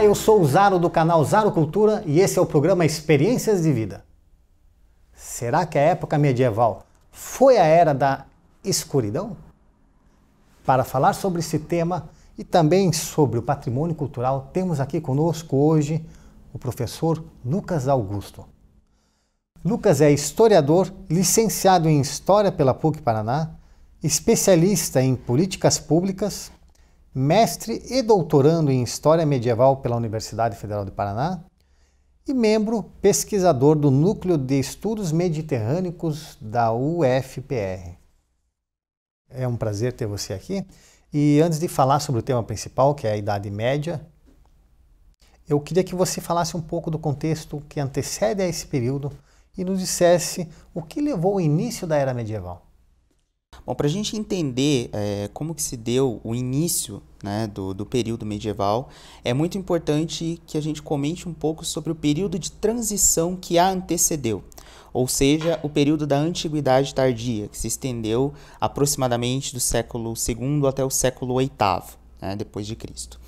eu sou o Zaro do canal Zaro Cultura e esse é o programa Experiências de Vida. Será que a época medieval foi a era da escuridão? Para falar sobre esse tema e também sobre o patrimônio cultural, temos aqui conosco hoje o professor Lucas Augusto. Lucas é historiador, licenciado em História pela PUC-Paraná, especialista em políticas públicas, mestre e doutorando em História Medieval pela Universidade Federal do Paraná e membro pesquisador do Núcleo de Estudos Mediterrâneos da UFPR. É um prazer ter você aqui. E antes de falar sobre o tema principal, que é a Idade Média, eu queria que você falasse um pouco do contexto que antecede a esse período e nos dissesse o que levou ao início da Era Medieval. Bom, para a gente entender como que se deu o início, né, do período medieval, é muito importante que a gente comente um pouco sobre o período de transição que a antecedeu, ou seja, o período da Antiguidade Tardia, que se estendeu aproximadamente do século II até o século VIII, né, depois de Cristo.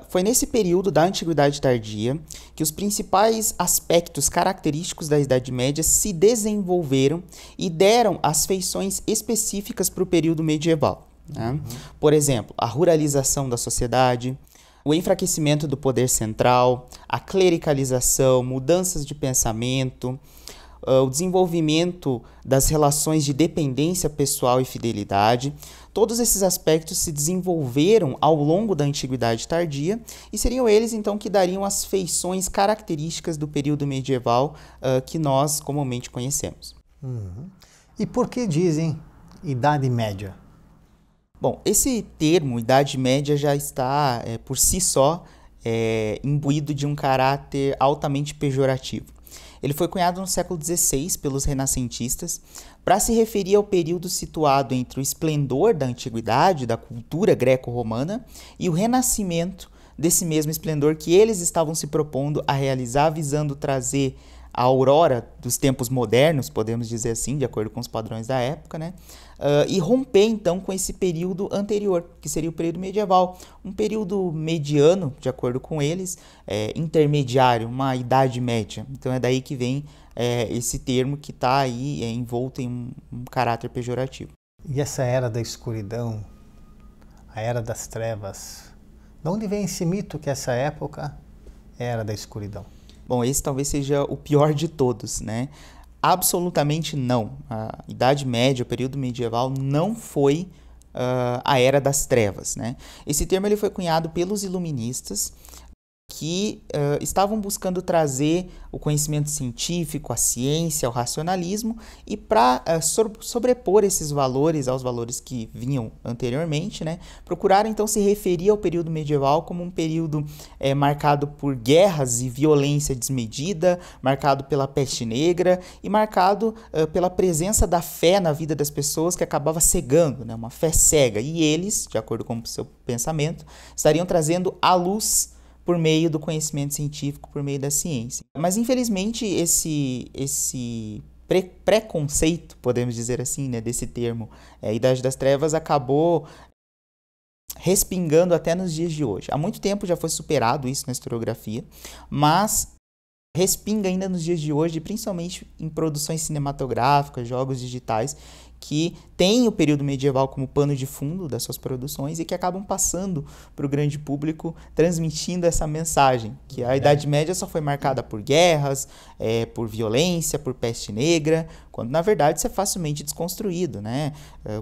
Foi nesse período da Antiguidade Tardia que os principais aspectos característicos da Idade Média se desenvolveram e deram as feições específicas para o período medieval, né? Por exemplo, a ruralização da sociedade, o enfraquecimento do poder central, a clericalização, mudanças de pensamento, o desenvolvimento das relações de dependência pessoal e fidelidade. Todos esses aspectos se desenvolveram ao longo da Antiguidade Tardia e seriam eles, então, que dariam as feições características do período medieval que nós comumente conhecemos. E por que dizem Idade Média? Bom, esse termo, Idade Média, já está, por si só, imbuído de um caráter altamente pejorativo. Ele foi cunhado no século XVI pelos renascentistas para se referir ao período situado entre o esplendor da antiguidade, da cultura greco-romana, e o renascimento desse mesmo esplendor que eles estavam se propondo a realizar, visando trazer a aurora dos tempos modernos, podemos dizer assim, de acordo com os padrões da época, né? E romper então com esse período anterior, que seria o período medieval, um período mediano, de acordo com eles, intermediário, uma idade média. Então é daí que vem esse termo que está aí envolto em um caráter pejorativo. E essa era da escuridão, a era das trevas, de onde vem esse mito que essa época era da escuridão? Bom, esse talvez seja o pior de todos, né? Absolutamente não. A Idade Média, o período medieval, não foi a Era das Trevas, né? Esse termo ele foi cunhado pelos iluministas que estavam buscando trazer o conhecimento científico, a ciência, o racionalismo, e para sobrepor esses valores aos valores que vinham anteriormente, né, procuraram então se referir ao período medieval como um período marcado por guerras e violência desmedida, marcado pela peste negra e marcado pela presença da fé na vida das pessoas que acabava cegando, né, uma fé cega. E eles, de acordo com o seu pensamento, estariam trazendo à luz por meio do conhecimento científico, por meio da ciência. Mas, infelizmente, esse preconceito, podemos dizer assim, né, desse termo, Idade das Trevas, acabou respingando até nos dias de hoje. Há muito tempo já foi superado isso na historiografia, mas respinga ainda nos dias de hoje, principalmente em produções cinematográficas, jogos digitais, que têm o período medieval como pano de fundo das suas produções e que acabam passando para o grande público, transmitindo essa mensagem, que a Idade Média só foi marcada por guerras, por violência, por peste negra, quando na verdade isso é facilmente desconstruído, né?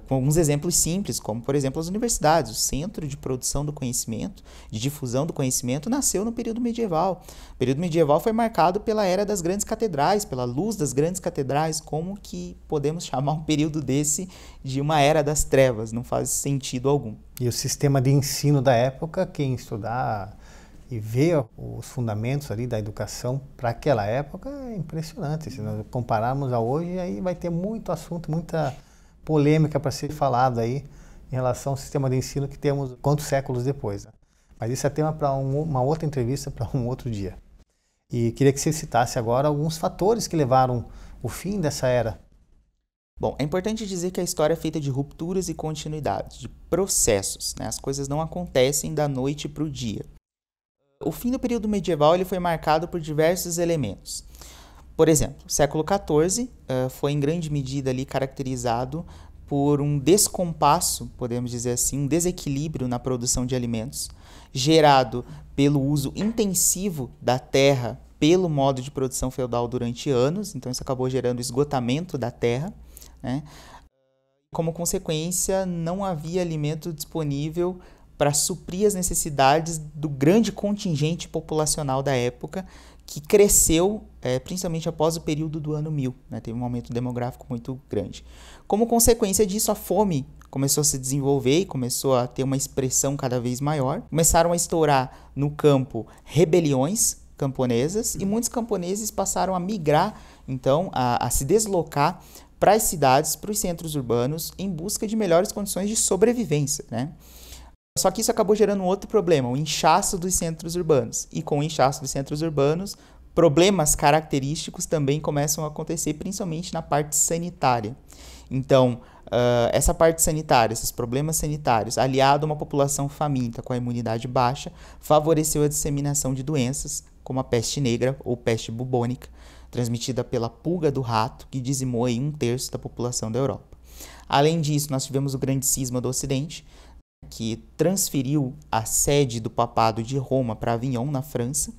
Com alguns exemplos simples, como por exemplo as universidades. O centro de produção do conhecimento, de difusão do conhecimento, nasceu no período medieval. O período medieval foi marcado pela era das grandes catedrais, pela luz das grandes catedrais. Como que podemos chamar um período desse de uma era das trevas? Não faz sentido algum. E o sistema de ensino da época, quem estudar e ver os fundamentos ali da educação para aquela época é impressionante. Se nós compararmos a hoje, aí vai ter muito assunto, muita polêmica para ser falado aí em relação ao sistema de ensino que temos quantos séculos depois, né? Mas isso é tema para uma outra entrevista, para um outro dia. E queria que você citasse agora alguns fatores que levaram o fim dessa era. Bom, é importante dizer que a história é feita de rupturas e continuidades, de processos, né? As coisas não acontecem da noite para o dia. O fim do período medieval ele foi marcado por diversos elementos. Por exemplo, o século XIV foi em grande medida ali caracterizado por um descompasso, podemos dizer assim, um desequilíbrio na produção de alimentos, gerado pelo uso intensivo da terra pelo modo de produção feudal durante anos, então isso acabou gerando esgotamento da terra, né? Como consequência, não havia alimento disponível para suprir as necessidades do grande contingente populacional da época, que cresceu principalmente após o período do ano 1000, né? Teve um aumento demográfico muito grande. Como consequência disso, a fome começou a se desenvolver e começou a ter uma expressão cada vez maior. Começaram a estourar no campo rebeliões camponesas e muitos camponeses passaram a migrar, então, a se deslocar para as cidades, para os centros urbanos, em busca de melhores condições de sobrevivência, né? Só que isso acabou gerando um outro problema, o inchaço dos centros urbanos. E com o inchaço dos centros urbanos, problemas característicos também começam a acontecer, principalmente na parte sanitária. Então, essa parte sanitária, esses problemas sanitários, aliado a uma população faminta com a imunidade baixa, favoreceu a disseminação de doenças, como a peste negra ou peste bubônica, transmitida pela pulga do rato, que dizimou aí 1/3 da população da Europa. Além disso, nós tivemos o grande cisma do Ocidente, que transferiu a sede do papado de Roma para Avignon, na França,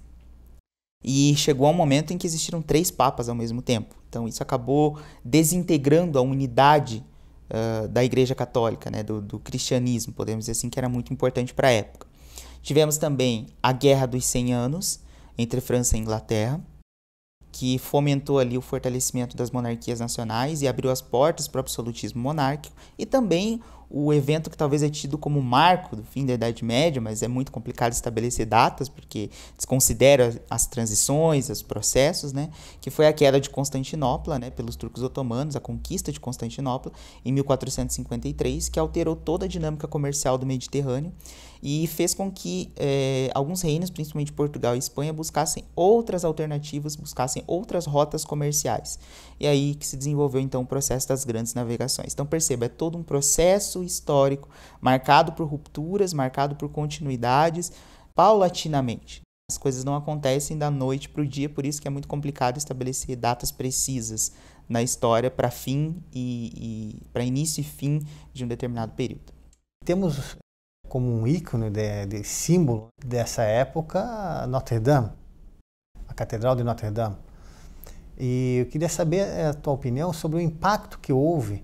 e chegou a um momento em que existiram 3 papas ao mesmo tempo. Então isso acabou desintegrando a unidade da Igreja Católica, né, do cristianismo, podemos dizer assim, que era muito importante para a época. Tivemos também a Guerra dos 100 Anos, entre França e Inglaterra, que fomentou ali o fortalecimento das monarquias nacionais e abriu as portas para o absolutismo monárquico, e também o evento que talvez é tido como marco do fim da Idade Média, mas é muito complicado estabelecer datas, porque desconsidera as transições, os processos, né? Que foi a queda de Constantinopla, né, pelos turcos otomanos, a conquista de Constantinopla em 1453, que alterou toda a dinâmica comercial do Mediterrâneo e fez com que alguns reinos, principalmente Portugal e Espanha, buscassem outras alternativas, buscassem outras rotas comerciais. E aí que se desenvolveu então o processo das grandes navegações. Então perceba, é todo um processo histórico marcado por rupturas, marcado por continuidades, paulatinamente. As coisas não acontecem da noite para o dia, por isso que é muito complicado estabelecer datas precisas na história para fim e para início e fim de um determinado período. Temos como um ícone de símbolo dessa época Notre Dame, a Catedral de Notre Dame. E eu queria saber a tua opinião sobre o impacto que houve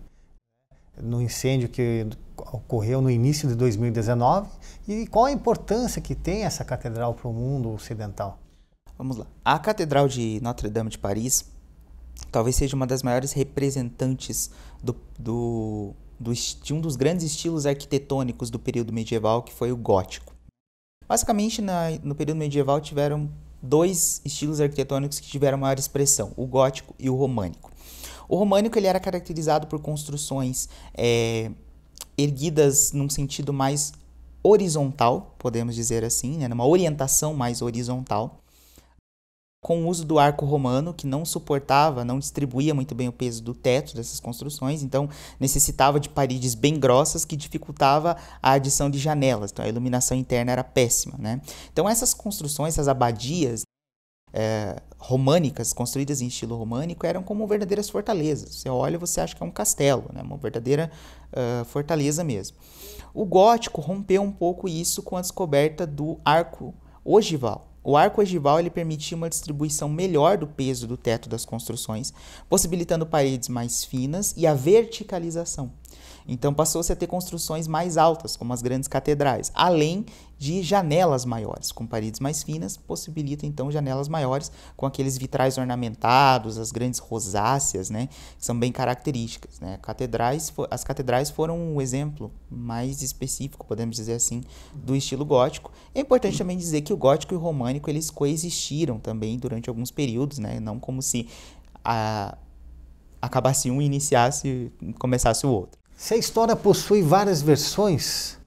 no incêndio que ocorreu no início de 2019 e qual a importância que tem essa catedral para o mundo ocidental. Vamos lá. A Catedral de Notre Dame de Paris talvez seja uma das maiores representantes de um dos grandes estilos arquitetônicos do período medieval, que foi o gótico. Basicamente, no período medieval tiveram 2 estilos arquitetônicos que tiveram maior expressão, o gótico e o românico. O românico ele era caracterizado por construções erguidas num sentido mais horizontal, podemos dizer assim, né, numa orientação mais horizontal, com o uso do arco romano, que não suportava, não distribuía muito bem o peso do teto dessas construções, então necessitava de paredes bem grossas que dificultava a adição de janelas, então a iluminação interna era péssima, né? Então essas construções, essas abadias românicas, construídas em estilo românico, eram como verdadeiras fortalezas. Você olha e você acha que é um castelo, né? Uma verdadeira fortaleza mesmo. O gótico rompeu um pouco isso com a descoberta do arco ogival. O arco ogival ele permitia uma distribuição melhor do peso do teto das construções, possibilitando paredes mais finas e a verticalização. Então passou-se a ter construções mais altas, como as grandes catedrais, além de janelas maiores, com paredes mais finas, possibilita então janelas maiores, com aqueles vitrais ornamentados, as grandes rosáceas, né, que são bem características, né? As catedrais foram um exemplo mais específico, podemos dizer assim, do estilo gótico. É importante também dizer que o gótico e o românico eles coexistiram também durante alguns períodos, né? Não como se acabasse um e começasse o outro. Se a história possui várias versões,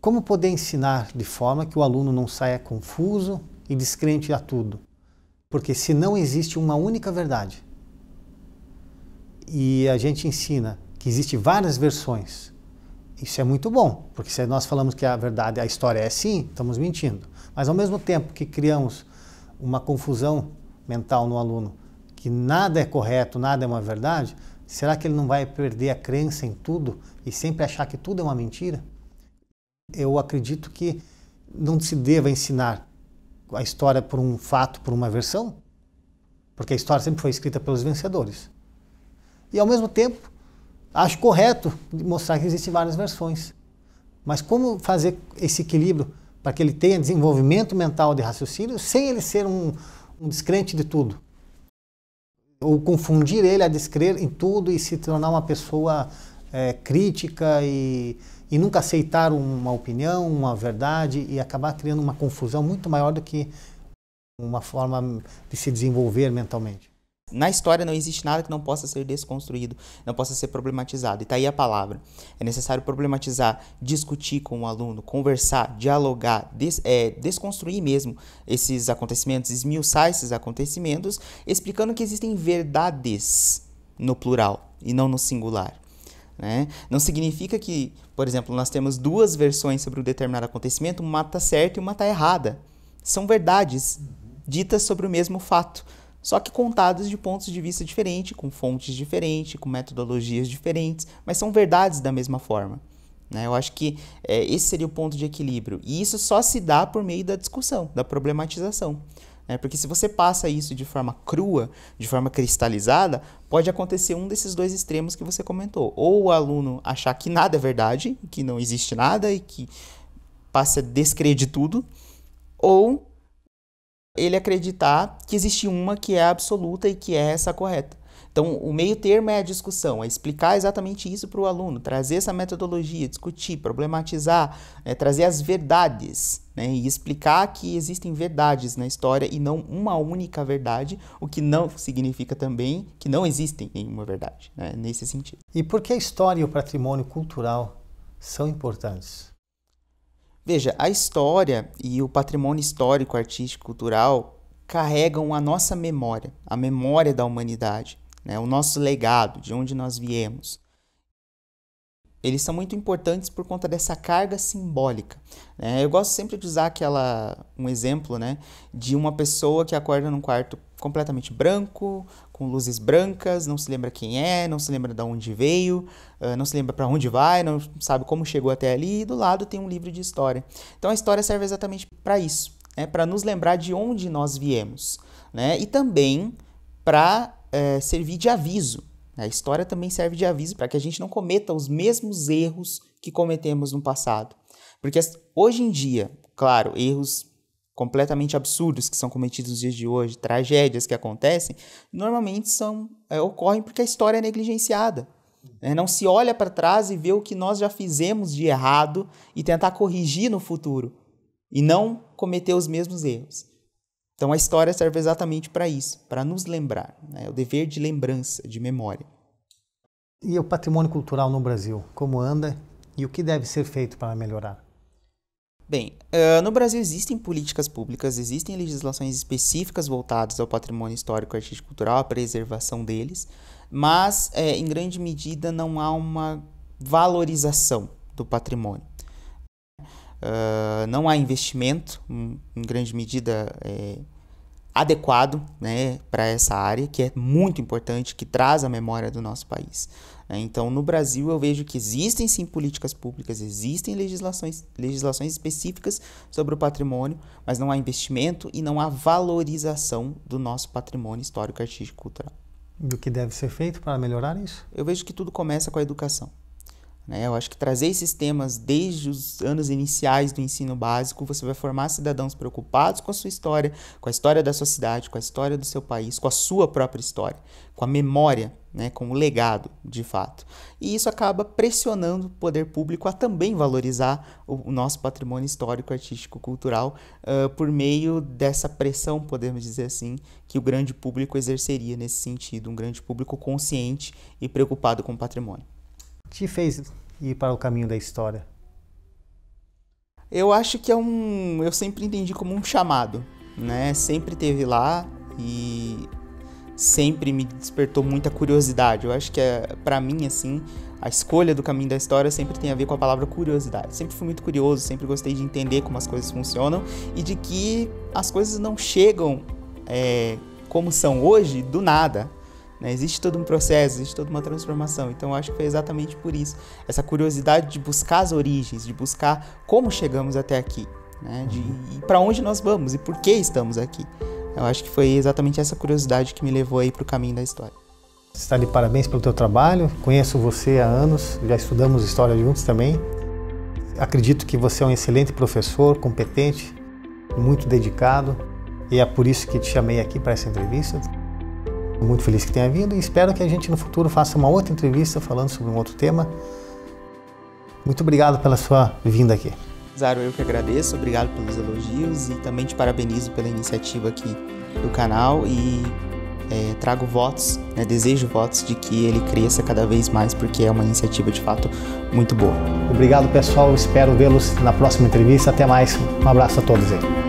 como poder ensinar de forma que o aluno não saia confuso e descrente a tudo? Porque se não existe uma única verdade e a gente ensina que existem várias versões, isso é muito bom, porque se nós falamos que a verdade, a história é assim, estamos mentindo. Mas ao mesmo tempo que criamos uma confusão mental no aluno, que nada é correto, nada é uma verdade, será que ele não vai perder a crença em tudo e sempre achar que tudo é uma mentira? Eu acredito que não se deva ensinar a história por um fato, por uma versão, porque a história sempre foi escrita pelos vencedores. E ao mesmo tempo, acho correto mostrar que existem várias versões. Mas como fazer esse equilíbrio para que ele tenha desenvolvimento mental de raciocínio sem ele ser um descrente de tudo? Ou confundir ele a descrer em tudo e se tornar uma pessoa crítica e nunca aceitar uma opinião, uma verdade e acabar criando uma confusão muito maior do que uma forma de se desenvolver mentalmente. Na história não existe nada que não possa ser desconstruído, não possa ser problematizado. E tá aí a palavra. É necessário problematizar, discutir com o aluno, conversar, dialogar, desconstruir mesmo esses acontecimentos, esmiuçar esses acontecimentos, explicando que existem verdades no plural e não no singular. Né? Não significa que, por exemplo, nós temos duas versões sobre um determinado acontecimento, uma está certa e uma está errada. São verdades ditas sobre o mesmo fato, só que contadas de pontos de vista diferentes, com fontes diferentes, com metodologias diferentes, mas são verdades da mesma forma. Né? Eu acho que esse seria o ponto de equilíbrio. E isso só se dá por meio da discussão, da problematização. Porque se você passa isso de forma crua, de forma cristalizada, pode acontecer um desses dois extremos que você comentou. Ou o aluno achar que nada é verdade, que não existe nada e que passe a descrer de tudo, ou ele acreditar que existe uma que é absoluta e que é essa correta. Então, o meio termo é a discussão, é explicar exatamente isso para o aluno, trazer essa metodologia, discutir, problematizar, trazer as verdades, né, e explicar que existem verdades na história e não uma única verdade, o que não significa também que não existem nenhuma verdade, né, nesse sentido. E por que a história e o patrimônio cultural são importantes? Veja, a história e o patrimônio histórico, artístico, cultural carregam a nossa memória, a memória da humanidade, né? O nosso legado, de onde nós viemos. Eles são muito importantes por conta dessa carga simbólica. Né? Eu gosto sempre de usar um exemplo, né, de uma pessoa que acorda num quarto completamente branco, com luzes brancas, não se lembra quem é, não se lembra de onde veio, não se lembra para onde vai, não sabe como chegou até ali, e do lado tem um livro de história. Então a história serve exatamente para isso, né, para nos lembrar de onde nós viemos, né, e também para servir de aviso. A história também serve de aviso para que a gente não cometa os mesmos erros que cometemos no passado. Porque hoje em dia, claro, erros completamente absurdos que são cometidos nos dias de hoje, tragédias que acontecem, normalmente ocorrem porque a história é negligenciada. Não se olha para trás e vê o que nós já fizemos de errado e tentar corrigir no futuro e não cometer os mesmos erros. Então a história serve exatamente para isso, para nos lembrar, né? O dever de lembrança, de memória. E o patrimônio cultural no Brasil, como anda e o que deve ser feito para melhorar? Bem, no Brasil existem políticas públicas, existem legislações específicas voltadas ao patrimônio histórico, artístico e cultural, à preservação deles, mas em grande medida não há uma valorização do patrimônio. Não há investimento, em grande medida, adequado, né, para essa área, que é muito importante, que traz a memória do nosso país. Então, no Brasil, eu vejo que existem sim políticas públicas, existem legislações específicas sobre o patrimônio, mas não há investimento e não há valorização do nosso patrimônio histórico, artístico e cultural. E o que deve ser feito para melhorar isso? Eu vejo que tudo começa com a educação. Eu acho que trazer esses temas desde os anos iniciais do ensino básico, você vai formar cidadãos preocupados com a sua história, com a história da sua cidade, com a história do seu país, com a sua própria história, com a memória, né, com o legado, de fato. E isso acaba pressionando o poder público a também valorizar o nosso patrimônio histórico, artístico, cultural, por meio dessa pressão, podemos dizer assim, que o grande público exerceria nesse sentido, um grande público consciente e preocupado com o patrimônio. O que te fez ir para o caminho da história? Eu acho que eu sempre entendi como um chamado, né? Sempre esteve lá e sempre me despertou muita curiosidade. Eu acho que para mim, assim, a escolha do caminho da história sempre tem a ver com a palavra curiosidade. Sempre fui muito curioso, sempre gostei de entender como as coisas funcionam e de que as coisas não chegam como são hoje do nada. Né? Existe todo um processo, existe toda uma transformação. Então eu acho que foi exatamente por isso. Essa curiosidade de buscar as origens, de buscar como chegamos até aqui. Né? E para onde nós vamos e por que estamos aqui. Eu acho que foi exatamente essa curiosidade que me levou aí para o caminho da história. Você está de parabéns pelo teu trabalho. Conheço você há anos, já estudamos história juntos também. Acredito que você é um excelente professor, competente, muito dedicado. E é por isso que te chamei aqui para essa entrevista. Muito feliz que tenha vindo e espero que a gente no futuro faça uma outra entrevista falando sobre um outro tema. Muito obrigado pela sua vinda aqui. Zaro, eu que agradeço, obrigado pelos elogios e também te parabenizo pela iniciativa aqui do canal e trago votos, né, desejo votos de que ele cresça cada vez mais, porque é uma iniciativa de fato muito boa. Obrigado, pessoal, espero vê-los na próxima entrevista. Até mais, um abraço a todos aí.